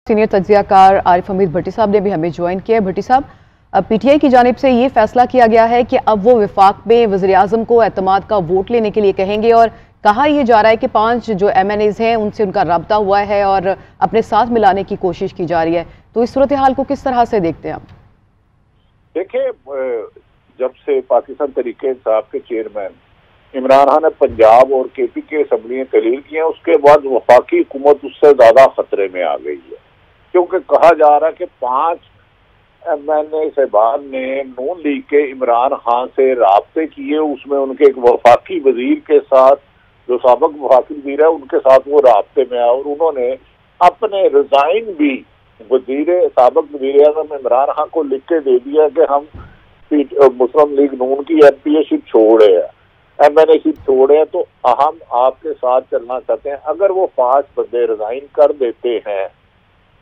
Senior तज्जियाकार Arif Hamid भट्टी साहब ने भी हमें ज्वाइन किया है। भट्टी साहब, पीटीआई की जानिब से ये फैसला किया गया है कि अब वो विफाक में वज़ीर-ए-आज़म को एतमाद का वोट लेने के लिए कहेंगे और कहा यह जा रहा है कि 5 जो MNAs हैं उनसे उनका रब्ता हुआ है और अपने साथ मिलाने की कोशिश की जा रही है। तो इस सूरत हाल को किस तरह से देखते हैं आप? देखिए, जब से पाकिस्तान तहरीक-ए-इंसाफ के चेयरमैन इमरान खान ने पंजाब और KP के असम्बली तहलील की है, उसके बाद वफाकी हुकूमत उससे ज्यादा खतरे में आ गई है, क्योंकि कहा जा रहा है कि 5 MNA साहबान ने नून लीग के इमरान खान से राब्ते किए। उसमें उनके एक वफाकी वजीर के साथ, जो साबिक वफाकी वजीर है, उनके साथ वो राब्ते में आए और उन्होंने अपने रिजाइन भी साबिक वज़ीर-ए-आज़म इमरान खान को लिख के दे दिया कि हम मुस्लिम लीग नून की MPA-शिप छोड़े हैं, MNA-शिप छोड़े हैं, तो हम आपके साथ चलना चाहते हैं। अगर वो 5 बंदे रिजाइन कर देते हैं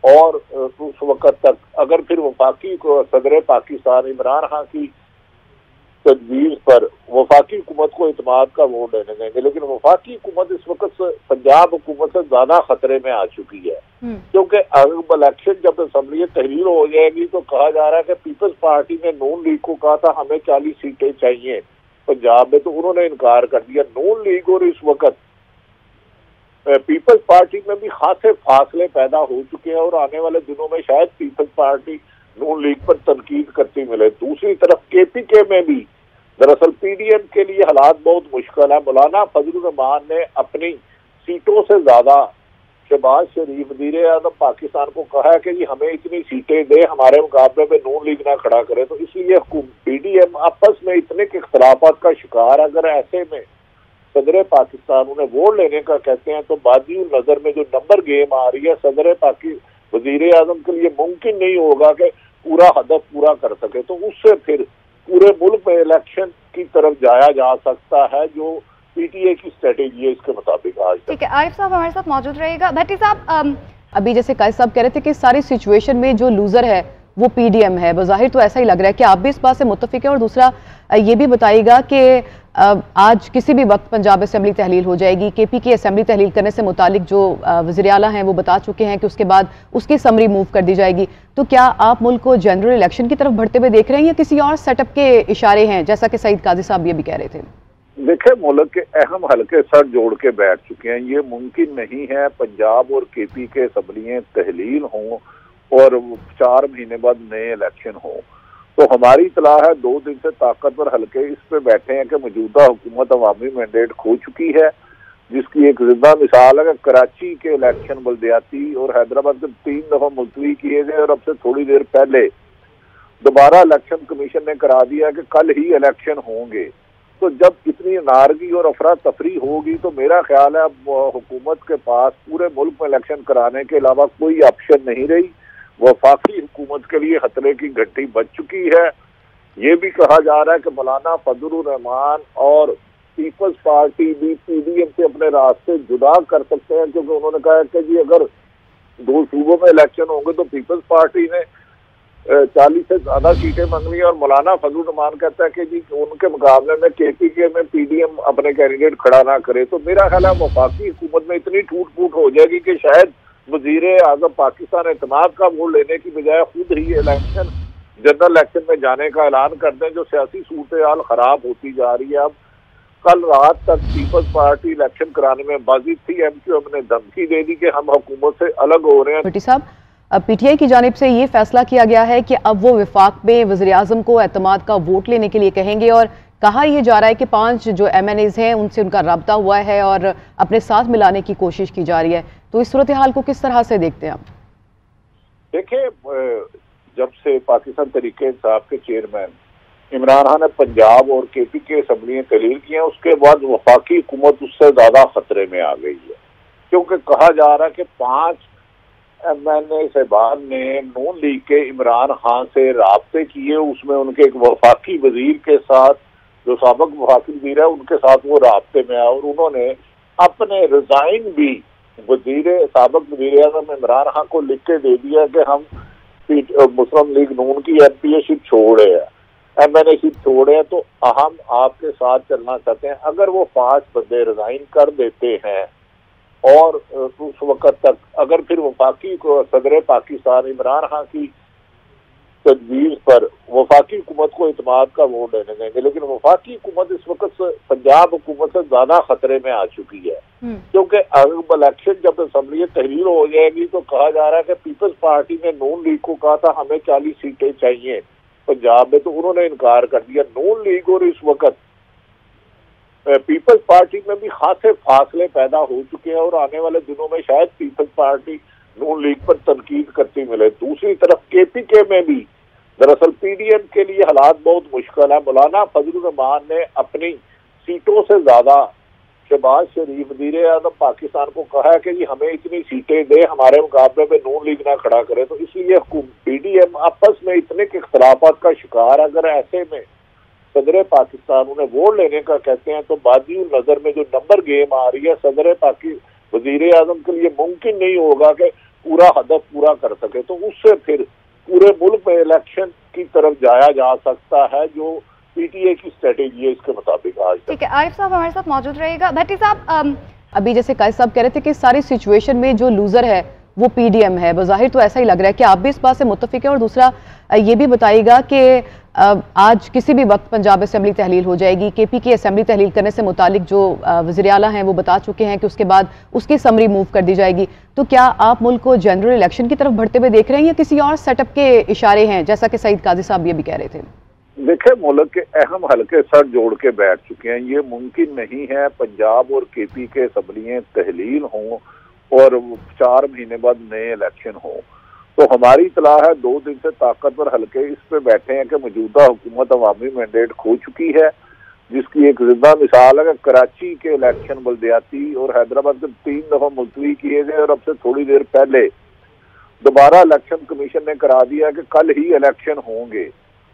और उस वक्त तक अगर फिर वफाकी को सदर पाकिस्तान इमरान खान की तजवीज़ पर वफाकी हुकूमत को इत्मीनान का वोट देने देंगे, लेकिन वफाकी हुकूमत इस वक्त पंजाब हुकूमत से ज्यादा खतरे में आ चुकी है, क्योंकि अगर इलेक्शन जब असम्बली तहरीर हो जाएगी तो कहा जा रहा है कि पीपल्स पार्टी ने नून लीग को कहा था हमें 40 सीटें चाहिए पंजाब में, तो उन्होंने इनकार कर दिया। नून लीग और इस वक्त पीपल्स पार्टी में भी खासे फासले पैदा हो चुके हैं और आने वाले दिनों में शायद पीपल्स पार्टी नून लीग पर तनकीद करती मिले। दूसरी तरफ KPK में भी दरअसल PDM के लिए हालात बहुत मुश्किल है। मौलाना फजलुर रहमान ने अपनी सीटों से ज्यादा शहबाज शरीफ वज़ीर-ए-आज़म पाकिस्तान को कहा है कि जी हमें इतनी सीटें दे, हमारे मुकाबले में नून लीग ना खड़ा करे, तो इसलिए PDM आपस में इतने के इख्तलाफात का शिकार। अगर ऐसे में सदर पाकिस्तान उन्हें वोट लेने का कहते हैं तो बाजी नजर में जो नंबर गेम आ रही है, सदर वज़ीर-ए-आज़म के लिए मुमकिन नहीं होगा कि पूरा हदफ पूरा कर सके, तो उससे फिर पूरे मुल्क में इलेक्शन की तरफ जाया जा सकता है, जो PTA की स्ट्रेटेजी है इसके मुताबिक। आज ठीक है, आरिफ साहब हमारे साथ मौजूद रहेगा। भट्टी साहब, अभी जैसे कायद साहब कह रहे थे कि सारी सिचुएशन में जो लूजर है वो PDM है, बज़ाहिर तो ऐसा ही लग रहा है, कि आप भी इस बात से मुत्तफिक हैं? और दूसरा ये भी बताइएगा कि आज किसी भी वक्त पंजाब असम्बली तहलील हो जाएगी, KP की असम्बली तहलील करने से मुतालिक जो वज़ीर आला हैं वो बता चुके हैं कि उसके बाद उसकी समरी मूव कर दी जाएगी, तो क्या आप मुल्क को जनरल इलेक्शन की तरफ बढ़ते हुए देख रहे हैं या किसी और सेटअप के इशारे हैं, जैसा कि सईद काजी साहब ये भी कह रहे थे? देखिए, मुल्क के अहम हल्के सर जोड़ के बैठ चुके हैं। ये मुमकिन नहीं है पंजाब और KP के असम्बलियाँ तहलील हों और 4 महीने बाद नए इलेक्शन हो। तो हमारी इतला है 2 दिन से ताकतवर हल्के इस पे बैठे हैं कि मौजूदा हुकूमत अवामी मैंडेट खो चुकी है, जिसकी एक जिंदा मिसाल है कि कराची के इलेक्शन बल्दियाती और हैदराबाद के 3 दफा मुलतवी किए गए और अब से थोड़ी देर पहले दोबारा इलेक्शन कमीशन ने करा दिया कि कल ही इलेक्शन होंगे। तो जब इतनी नारगी और अफरा तफरी होगी तो मेरा ख्याल है अब हुकूमत के पास पूरे मुल्क में इलेक्शन कराने के अलावा कोई ऑप्शन नहीं रही। वफाकी हुकूमत के लिए खतरे की घंटी बज चुकी है। ये भी कहा जा रहा है कि मौलाना फजलुर रहमान और पीपल्स पार्टी भी PDM से अपने रास्ते जुदा कर सकते हैं, क्योंकि उन्होंने कहा है कि जी अगर 2 सूबों में इलेक्शन होंगे तो पीपल्स पार्टी ने 40 से ज्यादा सीटें मांगी और मौलाना फजलुर रहमान कहता है कि जी उनके मुकाबले में KPK में PDM अपने कैंडिडेट खड़ा ना करे। तो मेरा ख्याल है वफाकी हुकूमत में इतनी टूट फूट हो जाएगी कि शायद वज़ीर-ए-आज़म पाकिस्तान इत्मीनान का वोट लेने की बजाय खुद ही जनरल इलेक्शन में जाने का ऐलान कर दें, जो सियासी सूरत-ए-हाल खराब होती जा रही है। अब कल रात तक पीपल्स पार्टी इलेक्शन कराने में बाजी थी, MQM ने धमकी दे दी कि हम हुकूमत से अलग हो रहे हैं। भट्टी साहब, PTI की जानिब से ये फैसला किया गया है कि अब वो विफाक में वज़ीर-ए-आज़म को एतमाद का वोट लेने के लिए कहेंगे और कहा यह जा रहा है कि 5 जो MNAs हैं उनसे उनका रब्ता हुआ है और अपने साथ मिलाने की कोशिश की जा रही है। तो इस सूरत हाल को किस तरह से देखते हैं आप? देखिए, जब से पाकिस्तान तहरीक-ए-इंसाफ के चेयरमैन इमरान खान ने पंजाब और KP के असम्बली तहलील की है, उसके बाद वफाकी हुकूमत उससे ज्यादा खतरे में आ गई है, क्योंकि कहा जा रहा है कि 5 MNA साहबान ने नून लीग के इमरान खान से राब्ते किए। उसमें उनके एक वफाकी वजीर के साथ, जो साबिक वफाकी वजीर है, उनके साथ वो राब्ते में आए और उन्होंने अपने रिजाइन भी साबिक वज़ीर-ए-आज़म इमरान खान को लिख के दे दिया कि हम मुस्लिम लीग नून की MPA-शिप छोड़े हैं, MNA-शिप छोड़े हैं, तो हम आपके साथ चलना चाहते हैं। अगर वो 5 बंदे रिजाइन कर देते हैं और उस वक्त तक अगर फिर वफाकी को सदर पाकिस्तान इमरान खान की तजवीज़ पर वफाकी हुकूमत को इत्मीनान का वोट देने देंगे, लेकिन वफाकी हुकूमत इस वक्त पंजाब हुकूमत से ज्यादा खतरे में आ चुकी है, क्योंकि अब इलेक्शन जब असम्बली तहरीर हो जाएगी तो कहा जा रहा है कि पीपल्स पार्टी ने नून लीग को कहा था हमें 40 सीटें चाहिए पंजाब में, तो उन्होंने इनकार कर दिया। नून लीग और इस वक्त पीपल्स पार्टी में भी खासे फासले पैदा हो चुके हैं और आने वाले दिनों में शायद पीपल्स पार्टी नून लीग पर तनकीद करती मिले। दूसरी तरफ केपीके में भी दरअसल पीडीएम के लिए हालात बहुत मुश्किल है। मौलाना फजलुर रहमान ने अपनी सीटों से ज्यादा शहबाज शरीफ वज़ीर आज़म पाकिस्तान को कहा है कि जी हमें इतनी सीटें दे, हमारे मुकाबले में नून लीग ना खड़ा करे, तो इसलिए पीडीएम आपस में इतने के इख्तलाफात का शिकार। अगर ऐसे में सदर पाकिस्तान उन्हें वोट लेने का कहते हैं तो बाजी नजर में जो नंबर गेम आ रही है सदर वज़ीर आज़म के लिए मुमकिन नहीं होगा कि पूरा हदफ पूरा कर सके, तो उससे फिर पूरे मुल्क में इलेक्शन की तरफ जाया जा सकता है, जो पीटीए की स्ट्रेटेजी है इसके मुताबिक। आज ठीक है, आरिफ साहब हमारे साथ मौजूद रहेगा। भट्टी साहब, अभी जैसे कायद साहब कह रहे थे कि सारी सिचुएशन में जो लूजर है वो पीडीएम है, बज़ाहिर तो ऐसा ही लग रहा है कि आप भी इस बात से मुत्तफिक हैं? और दूसरा ये भी बताइएगा कि आज किसी भी वक्त पंजाब असेंबली तहलील हो जाएगी, केपी की असेंबली तहलील करने से मुतालिक जो वज़ीर आला हैं वो बता चुके हैं कि उसके बाद उसकी समरी मूव कर दी जाएगी, तो क्या आप मुल्क को जनरल इलेक्शन की तरफ बढ़ते हुए देख रहे हैं या किसी और सेटअप के इशारे हैं, जैसा कि सईद काजी साहब ये भी कह रहे थे? देखिए, मुल्क के अहम हलके सर जोड़ के बैठ चुके हैं, ये मुमकिन नहीं है पंजाब और केपी के असम्बलियां तहलील हों और 4 महीने बाद नए इलेक्शन हों। तो हमारी इतला है 2 दिन से ताकतवर हलके इस पे बैठे हैं कि मौजूदा हुकूमत अवामी मैंडेट खो चुकी है, जिसकी एक जिंदा मिसाल है कि कराची के इलेक्शन बल्दियाती और हैदराबाद के 3 दफा मुलतवी किए गए और अब से थोड़ी देर पहले दोबारा इलेक्शन कमीशन ने करा दिया कि कल ही इलेक्शन होंगे।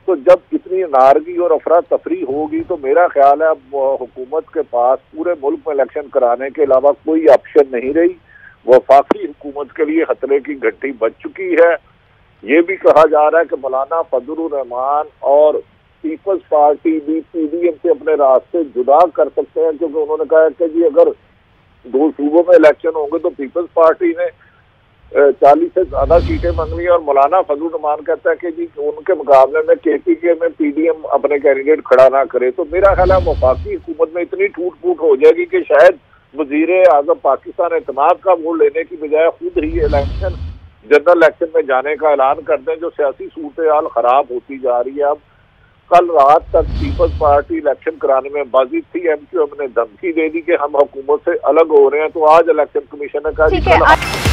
तो जब इतनी नारगी और अफरा तफरी होगी तो मेरा ख्याल है अब हुकूमत के पास पूरे मुल्क में इलेक्शन कराने के अलावा कोई ऑप्शन नहीं रही। वफाकी हुकूमत के लिए खतरे की घंटी बज चुकी है। ये भी कहा जा रहा है कि मौलाना फजलुर रहमान और पीपल्स पार्टी भी पीडीएम से अपने रास्ते जुदा कर सकते हैं, क्योंकि उन्होंने कहा है कि जी अगर 2 सूबों में इलेक्शन होंगे तो पीपल्स पार्टी ने 40 से ज्यादा सीटें मांगी और मौलाना फजलुर रहमान कहता है कि जी उनके मुकाबले में केपीके में पीडीएम अपने कैंडिडेट खड़ा ना करे। तो मेरा ख्याल है वफाकी हुकूमत में इतनी टूट फूट हो जाएगी कि शायद वज़ीर आज़म पाकिस्तान इत्मीनान का वोट लेने की बजाय खुद ही इलेक्शन जनरल इलेक्शन में जाने का ऐलान कर दें, जो सियासी सूरत-ए-हाल खराब होती जा रही है। अब कल रात तक पीपल्स पार्टी इलेक्शन कराने में बाजी थी, एमक्यूएम ने धमकी दे दी कि हम हुकूमत से अलग हो रहे हैं, तो आज इलेक्शन कमीशन ने कहा